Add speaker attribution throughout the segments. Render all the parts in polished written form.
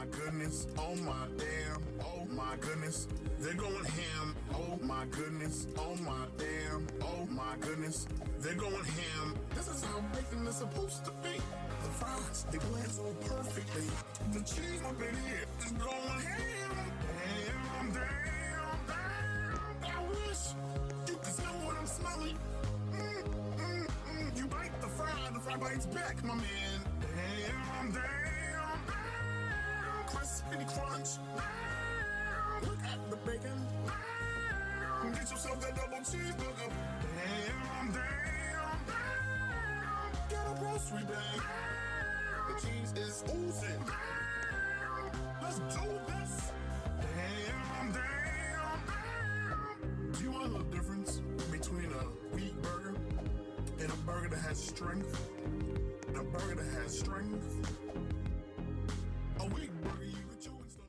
Speaker 1: my goodness, oh my damn, oh my goodness, they're going ham, oh my goodness, oh my damn, oh my goodness, they're going ham. This is how bacon is supposed to be. The fries, they blend so perfectly. The cheese up in here is going ham. Damn, damn, damn. I wish you could smell what I'm smelling. You bite the fry bites back, my man. Damn, damn, damn. Crispy crunch. Damn. Look at the bacon. Damn. Get yourself that double cheeseburger. Damn, damn, damn. Get a grocery bag. Damn. The cheese is oozing. Damn. Let's do this. Damn, damn, damn. Do you want to know the difference between a wheat burger and a burger that has strength? And a burger that has strength? A wheat burger you could chew and stuff.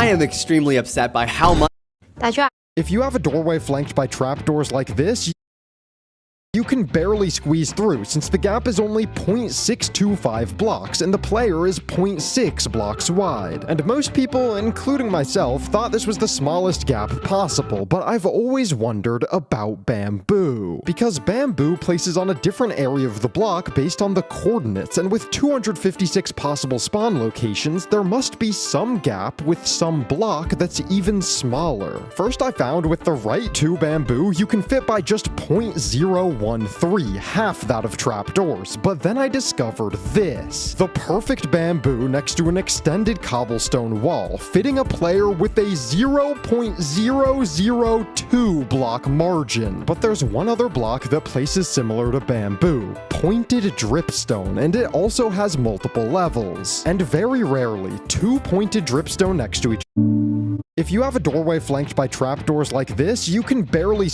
Speaker 2: I am extremely upset by how much.
Speaker 3: If you have a doorway flanked by trapdoors like this, you can barely squeeze through since the gap is only 0.625 blocks and the player is 0.6 blocks wide. And most people, including myself, thought this was the smallest gap possible, but I've always wondered about bamboo. Because bamboo places on a different area of the block based on the coordinates, and with 256 possible spawn locations, there must be some gap with some block that's even smaller. First I found with the right 2 bamboo, you can fit by just 0.013, half that of trapdoors, but then I discovered this. The perfect bamboo next to an extended cobblestone wall, fitting a player with a 0.002 block margin. But there's one other block that places similar to bamboo, pointed dripstone, and it also has multiple levels. And very rarely, 2 pointed dripstone next to each other. If you have a doorway flanked by trapdoors like this, you can barely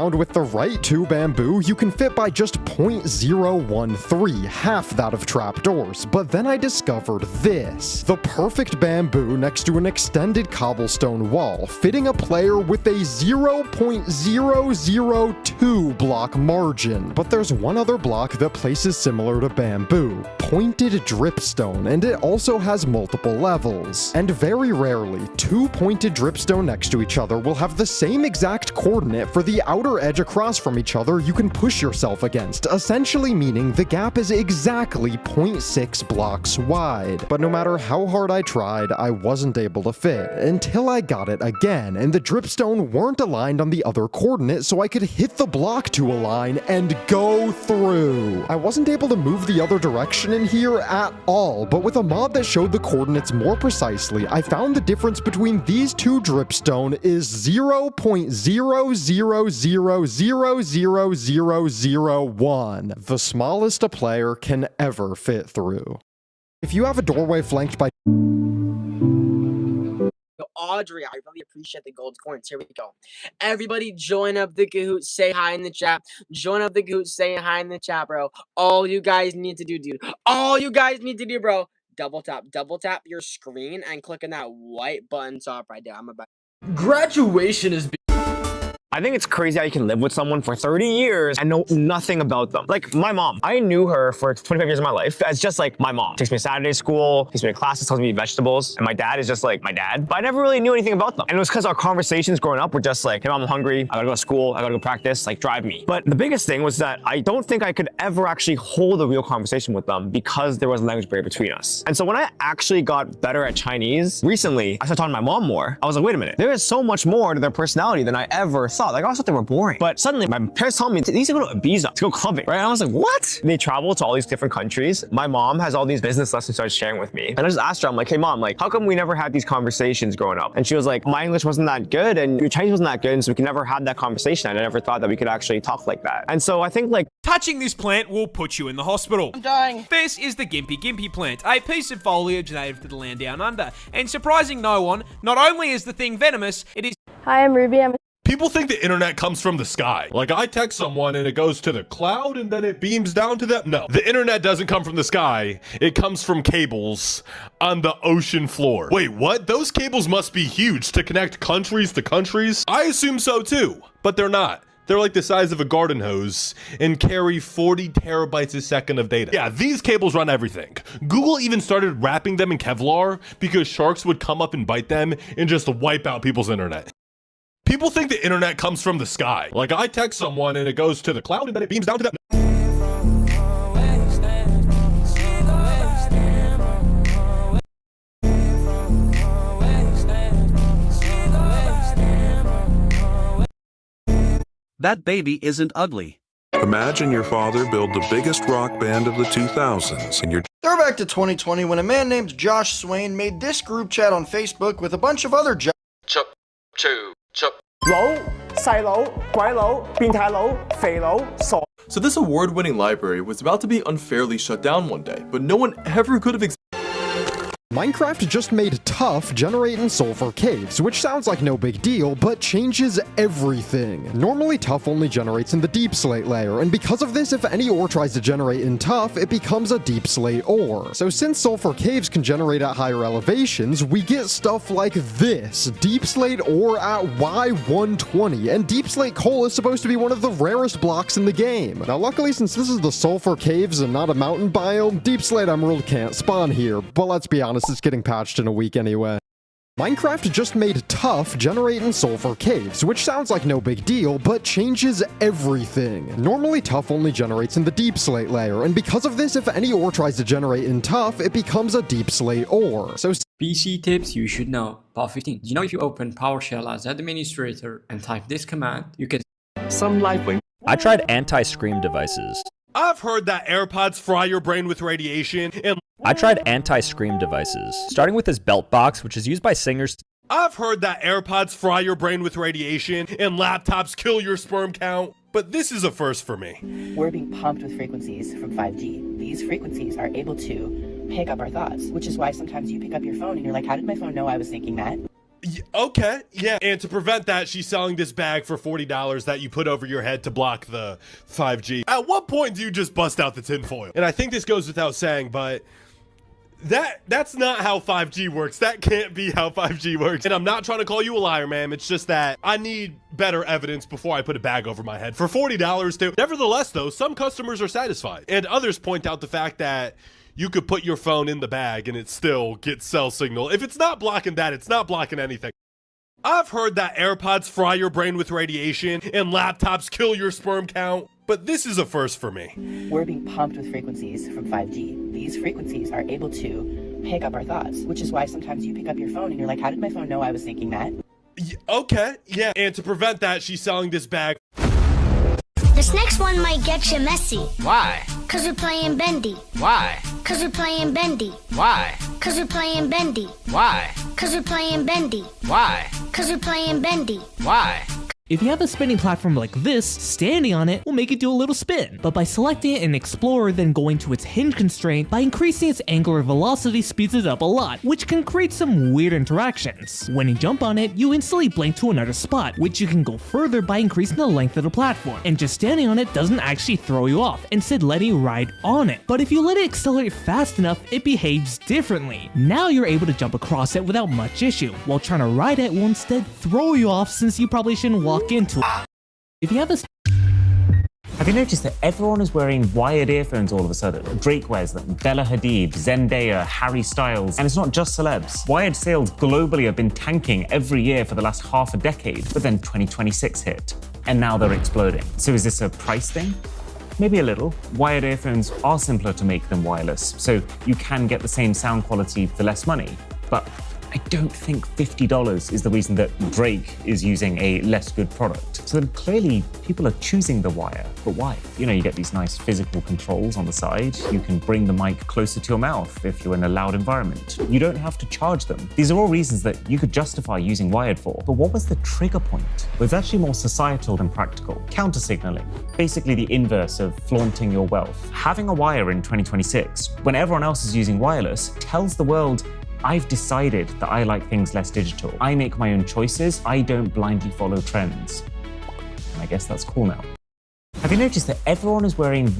Speaker 3: with the right 2 bamboo, you can fit by just 0.013, half that of trapdoors, but then I discovered this. The perfect bamboo next to an extended cobblestone wall, fitting a player with a 0.002 block margin. But there's one other block that places similar to bamboo, pointed dripstone, and it also has multiple levels. And very rarely, 2 pointed dripstone next to each other will have the same exact coordinate for the outer outer edge across from each other you can push yourself against, essentially meaning the gap is exactly 0.6 blocks wide. But no matter how hard I tried, I wasn't able to fit, until I got it again, and the dripstone weren't aligned on the other coordinate so I could hit the block to align and go through. I wasn't able to move the other direction in here at all, but with a mod that showed the coordinates more precisely, I found the difference between these two dripstone is 0.00000001, the smallest a player can ever fit through. If you have a doorway flanked by
Speaker 4: Yo, Audrey, I really appreciate the gold coins. Here we go. Everybody join up the Kahoot. Say hi in the chat. Join up the Kahoot. Say hi in the chat, bro. All you guys need to do, dude. All you guys need to do, bro. Double tap your screen and click on that white button top right there. I'm about.
Speaker 5: Graduation is
Speaker 6: I think it's crazy how you can live with someone for 30 years and know nothing about them. Like my mom, I knew her for 25 years of my life as just like my mom. Takes me to Saturday school, takes me to classes, tells me to eat vegetables. And my dad is just like my dad. But I never really knew anything about them. And it was because our conversations growing up were just like, hey mom, I'm hungry, I gotta go to school, I gotta go practice, like drive me. But the biggest thing was that I don't think I could ever actually hold a real conversation with them because there was a language barrier between us. And so when I actually got better at Chinese, recently, I started talking to my mom more. I was like, wait a minute, there is so much more to their personality than I ever thought. Like I always thought they were boring. But suddenly my parents told me they used to go to Ibiza to go clubbing, right? And I was like, what? They travel to all these different countries. My mom has all these business lessons started sharing with me. And I just asked her, I'm like, hey mom, like, how come we never had these conversations growing up? And she was like, my English wasn't that good and your Chinese wasn't that good. And so we could never have that conversation. And I never thought that we could actually talk like that. And so I think like
Speaker 7: touching this plant will put you in the hospital.
Speaker 4: I'm dying.
Speaker 7: This is the Gimpy Gimpy plant, a piece of foliage native to the land down under. And surprising no one, not only is the thing venomous, it is.
Speaker 8: Hi, I'm Ruby. I'm
Speaker 9: People think the internet comes from the sky. Like I text someone and it goes to the cloud and then it beams down to them. No, the internet doesn't come from the sky. It comes from cables on the ocean floor. Wait, what? Those cables must be huge to connect countries to countries? I assume so too, but they're not. They're like the size of a garden hose and carry 40 terabytes a second of data. Yeah, these cables run everything. Google even started wrapping them in Kevlar because sharks would come up and bite them and just wipe out people's internet. People think the internet comes from the sky. Like I text someone and it goes to the cloud and then it beams down to them.
Speaker 10: That baby isn't ugly.
Speaker 11: Imagine your father build the biggest rock band of the 2000s and you're
Speaker 12: Throwback to 2020 when a man named Josh Swain made this group chat on Facebook with a bunch of other Chup.
Speaker 5: So this award-winning library was about to be unfairly shut down one day, but no one ever could have
Speaker 3: Minecraft just made Tough generate in sulfur caves, which sounds like no big deal, but changes everything. Normally Tough only generates in the deep slate layer, and because of this, if any ore tries to generate in Tough, it becomes a deep slate ore. So since sulfur caves can generate at higher elevations, we get stuff like this, deep slate ore at Y120, and deep slate coal is supposed to be one of the rarest blocks in the game. Now luckily, since this is the sulfur caves and not a mountain biome, deep slate emerald can't spawn here, but let's be honest, it's getting patched in a week anyway. Minecraft just made Tough generate in sulfur caves, which sounds like no big deal, but changes everything. Normally Tough only generates in the deep slate layer, and because of this, if any ore tries to generate in Tough, it becomes a deep slate ore. So
Speaker 13: PC tips you should know. Part 15. You know, if you open PowerShell as administrator and type this command, you can
Speaker 10: Some LifeWing. I tried anti-scream devices.
Speaker 9: I've heard that AirPods fry your brain with radiation and
Speaker 10: I tried anti-scream devices, starting with this belt box, which is used by singers.
Speaker 9: I've heard that AirPods fry your brain with radiation and laptops kill your sperm count, but this is a first for me.
Speaker 14: We're being pumped with frequencies from 5G. These frequencies are able to pick up our thoughts, which is why sometimes you pick up your phone and you're like, how did my phone know I was thinking that?
Speaker 9: Okay, yeah. And to prevent that, she's selling this bag for $40 that you put over your head to block the 5G. At what point do you just bust out the tinfoil? And I think this goes without saying, but that's not how 5G works. That can't be how 5G works. And I'm not trying to call you a liar, ma'am. It's just that I need better evidence before I put a bag over my head. For $40 too. Nevertheless, though, some customers are satisfied. And others point out the fact that you could put your phone in the bag and it still gets cell signal. If it's not blocking that, it's not blocking anything. I've heard that AirPods fry your brain with radiation and laptops kill your sperm count, but this is a first for me.
Speaker 14: We're being pumped with frequencies from 5G. These frequencies are able to pick up our thoughts, which is why sometimes you pick up your phone and you're like, how did my phone know I was thinking that?
Speaker 9: Okay, yeah. And to prevent that, she's selling this bag.
Speaker 8: This next one might get you messy.
Speaker 15: Why?
Speaker 8: Cause we're playing Bendy.
Speaker 15: Why?
Speaker 8: Cause we're playing Bendy.
Speaker 15: Why?
Speaker 8: Cause we're playing Bendy.
Speaker 15: Why?
Speaker 8: Cause we're playing Bendy.
Speaker 15: Why?
Speaker 8: Cause we're playing Bendy.
Speaker 15: Why?
Speaker 16: If you have a spinning platform like this, standing on it will make it do a little spin. But by selecting it in Explorer, then going to its hinge constraint, by increasing its angular velocity speeds it up a lot, which can create some weird interactions. When you jump on it, you instantly blink to another spot, which you can go further by increasing the length of the platform. And just standing on it doesn't actually throw you off, instead letting you ride on it. But if you let it accelerate fast enough, it behaves differently. Now you're able to jump across it without much issue, while trying to ride it will instead throw you off since you probably shouldn't walk into it. If you have a
Speaker 17: Have you noticed that everyone is wearing wired earphones all of a sudden? Drake wears them, Bella Hadid, Zendaya, Harry Styles, and it's not just celebs. Wired sales globally have been tanking every year for the last half a decade, but then 2026 hit, and now they're exploding. So is this a price thing? Maybe a little. Wired earphones are simpler to make than wireless, so you can get the same sound quality for less money, but I don't think $50 is the reason that Drake is using a less good product. So then clearly people are choosing the wire, but why? You know, you get these nice physical controls on the side. You can bring the mic closer to your mouth if you're in a loud environment. You don't have to charge them. These are all reasons that you could justify using wired for. But what was the trigger point? Well, it's actually more societal than practical. Counter-signaling. Basically the inverse of flaunting your wealth. Having a wire in 2026, when everyone else is using wireless, tells the world, I've decided that I like things less digital. I make my own choices. I don't blindly follow trends. And I guess that's cool now. Have you noticed that everyone is wearing